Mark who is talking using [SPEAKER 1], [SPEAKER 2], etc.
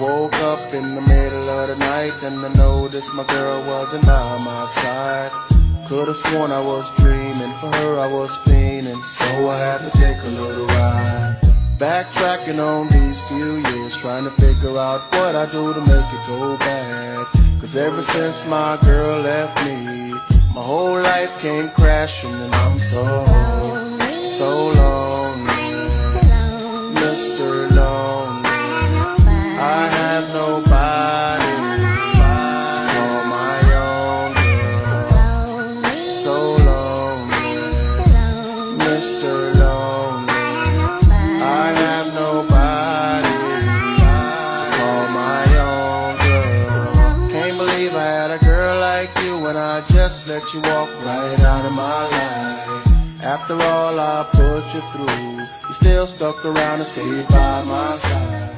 [SPEAKER 1] woke up in the middle of the night and I noticed my girl wasn't by my side. Could've sworn I was dreaming, for her I was fiending, so I had to take a little ride. Backtracking on these few years, trying to figure out what I do to make it go bad. Cause ever since my girl left me, my whole life came crashing and I'm so lonely, Mr. Lonely. I have nobody to call my own girl. So lonely, Mr. Lonely. I have nobody to call my own girl. Can't believe I had a girl like you when I just let you walk right out of my life. After all I put you through, you still stuck around and stayed by my side.